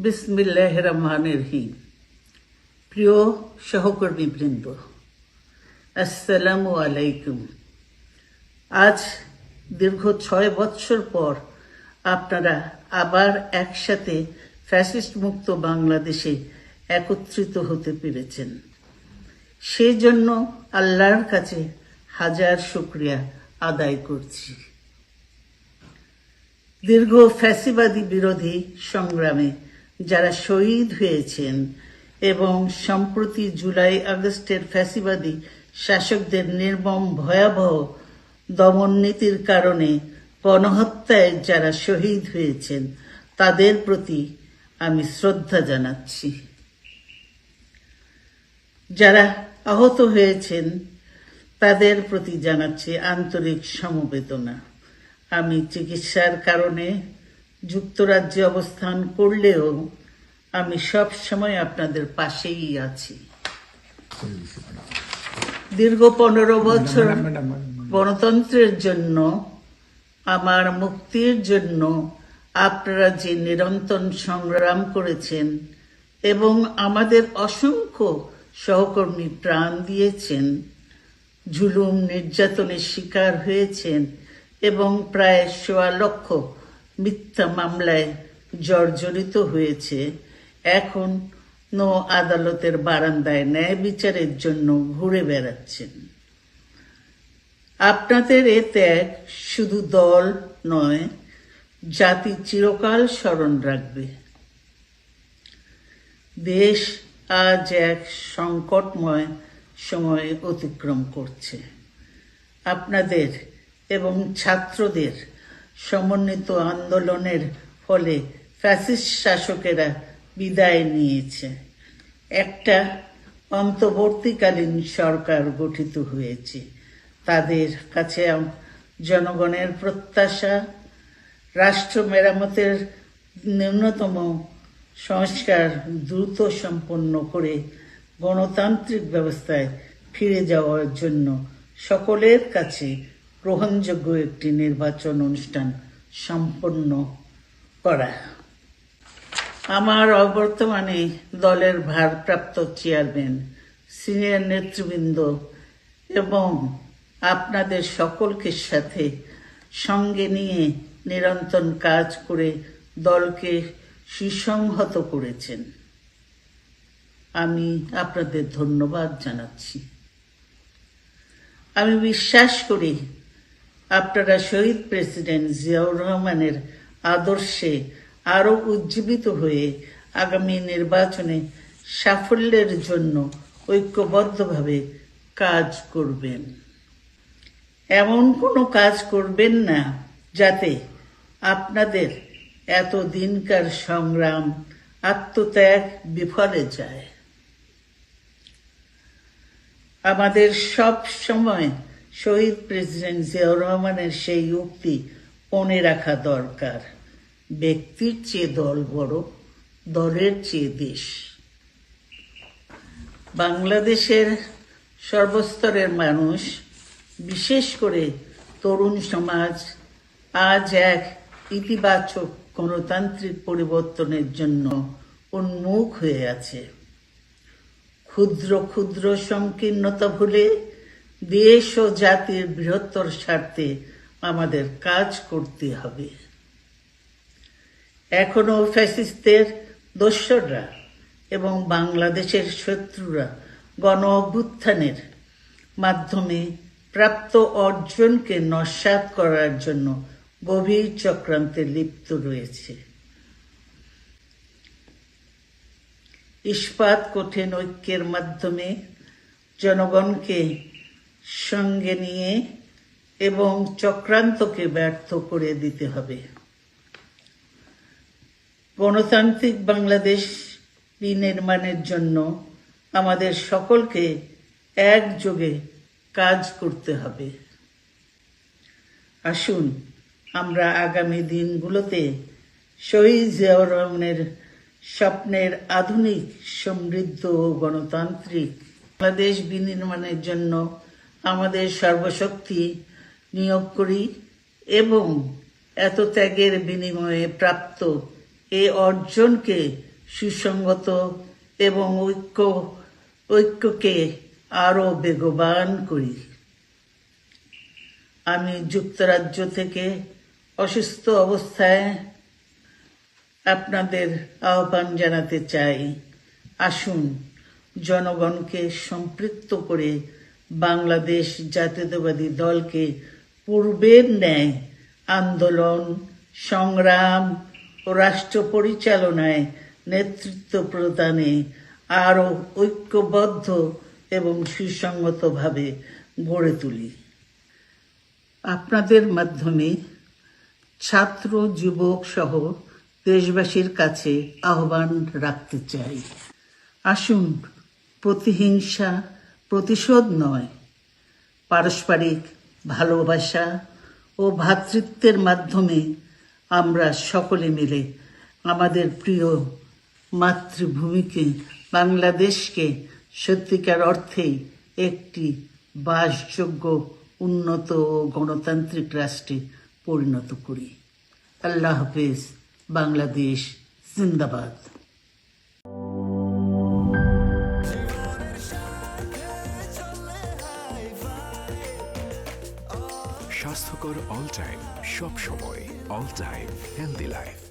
বিসমিল্লাহির রহমানির রহিম। প্রিয় সহকর্মীবৃন্দ, আসসালামু আলাইকুম। আজ দীর্ঘ 6 বৎসর পর আপনারা আবার একসাথে ফ্যাসিস্ট মুক্ত বাংলাদেশে একত্রিত হতে পেরেছেন। সেজন্য আল্লাহর কাছে হাজার শুকরিয়া আদায় করছি। দীর্ঘ ফ্যাসিবাদী বিরোধী সংগ্রামে যারা শহীদ হয়েছেন এবং সম্প্রতি জুলাই আগস্টের ফ্যাসিবাদী শাসকদের নির্মম ভয়াবহ দমন নীতির কারণে গণহত্যায় যারা শহীদ হয়েছেন তাদের প্রতি আমি শ্রদ্ধা জানাচ্ছি। যারা আহত হয়েছেন তাদের প্রতি জানাচ্ছি আন্তরিক সমবেদনা। আমি চিকিৎসার কারণে যুক্তরাজ্যে অবস্থান করলেও আমি সব সময় আপনাদের পাশেই আছি। দীর্ঘ 15 বছর গণতন্ত্রের জন্য, আমার মুক্তির জন্য আপনারা যে নিরন্তর সংগ্রাম করেছেন এবং আমাদের অসংখ্য সহকর্মী প্রাণ দিয়েছেন, জুলুম নির্যাতনের শিকার হয়েছেন এবং প্রায় 1.25 লক্ষ মিথ্যা মামলায় জর্জরিত হয়েছে, এখন আদালতের বারান্দায় ন্যায় বিচারের জন্য ঘুরে বেড়াচ্ছেন। আপনাদের এ ত্যাগ শুধু দল নয়, জাতি চিরকাল স্মরণ রাখবে। দেশ আজ এক সংকটময় সময় অতিক্রম করছে। আপনাদের এবং ছাত্রদের সমন্বিত আন্দোলনের ফলে ফ্যাসিস্ট শাসকেরা বিদায় নিয়েছে। একটা অন্তর্বর্তীকালীন সরকার গঠিত হয়েছে। তাদের কাছে জনগণের প্রত্যাশা, রাষ্ট্র মেরামতের ন্যূনতম সংস্কার দ্রুত সম্পন্ন করে গণতান্ত্রিক ব্যবস্থায় ফিরে যাওয়ার জন্য সকলের কাছে গ্রহণযোগ্য একটি নির্বাচন অনুষ্ঠান সম্পন্ন করা। আমার অবর্তমানে দলের ভারপ্রাপ্ত চেয়ারম্যান, সিনিয়র নেতৃবৃন্দ এবং আপনাদের সকলকে সাথে সঙ্গে নিয়ে নিরন্তর কাজ করে দলকে সুসংহত করেছেন। আমি আপনাদের ধন্যবাদ জানাচ্ছি। আমি বিশ্বাস করি আপনারা শহীদ প্রেসিডেন্ট জিয়াউর রহমানের আদর্শে আরো উজ্জীবিত হয়ে আগামী নির্বাচনে সাফল্যের জন্য ঐক্যবদ্ধভাবে কাজ করবেন। এমন কোনো কাজ করবেন না যাতে আপনাদের এত দিনকার সংগ্রাম, আত্মত্যাগ বিফলে যায়। আমাদের সব সময় শহীদ প্রেসিডেন্ট জিয়াউর রহমানের সেই উক্তি মনে রাখা দরকার, ব্যক্তির চেয়ে দল বড়, দলের চেয়ে দেশ। বাংলাদেশের সর্বস্তরের মানুষ, বিশেষ করে তরুণ সমাজ আজ এক ইতিবাচক গণতান্ত্রিক পরিবর্তনের জন্য উন্মুখ হয়ে আছে। ক্ষুদ্র ক্ষুদ্র সংকীর্ণতা ভুলে দেশ ও জাতির বৃহত্তর স্বার্থে আমাদের কাজ করতে হবে। এখনো ফ্যাসিস্টদের দোসররা এবং বাংলাদেশের শত্রুরা গণ অভ্যুত্থানের মাধ্যমে প্রাপ্ত অর্জনকে নস্যাৎ করার জন্য গভীর চক্রান্তে লিপ্ত রয়েছে। ইস্পাত কঠিন ঐক্যের মাধ্যমে জনগণকে সঙ্গে নিয়ে এবং চক্রান্তকে ব্যর্থ করে দিতে হবে। গণতান্ত্রিক বাংলাদেশ বিনির্মাণের জন্য আমাদের সকলকে একযোগে কাজ করতে হবে। আসুন আমরা আগামী দিনগুলোতে শহীদ জিয়াউর রহমানের স্বপ্নের আধুনিক, সমৃদ্ধ ও গণতান্ত্রিক বাংলাদেশ বিনির্মাণের জন্য আমাদের সর্বশক্তি নিয়োগ করি এবং এত ত্যাগের বিনিময়ে প্রাপ্ত এই অর্জনকে সুসংগত এবং ঐক্যকে আরো বেগবান করি। আমি যুক্তরাজ্য থেকে অসুস্থ অবস্থায় আপনাদের আহ্বান জানাতে চাই, আসুন জনগণকে সম্পৃক্ত করে বাংলাদেশ জাতীয়তাবাদী দলকে পূর্বের ন্যায় আন্দোলন, সংগ্রাম ও রাষ্ট্র পরিচালনায় নেতৃত্ব প্রদানে আরো ঐক্যবদ্ধ এবং সুসংগতভাবে গড়ে তুলি। আপনাদের মাধ্যমে ছাত্র, যুবক সহ দেশবাসীর কাছে আহ্বান রাখতে চাই, আসুন প্রতিহিংসা, প্রতিশোধ নয়, পারস্পরিক ভালোবাসা ও ভ্রাতৃত্বের মাধ্যমে আমরা সকলে মিলে আমাদের প্রিয় মাতৃভূমিকে, বাংলাদেশকে সত্যিকার অর্থেই একটি বাসযোগ্য, উন্নত ও গণতান্ত্রিক রাষ্ট্রে পরিণত করি। আল্লাহ হাফেজ। বাংলাদেশ জিন্দাবাদ। স্বাস্থ্যকর অল টাইম, সব সময় অল টাইম হেলদি লাইফ।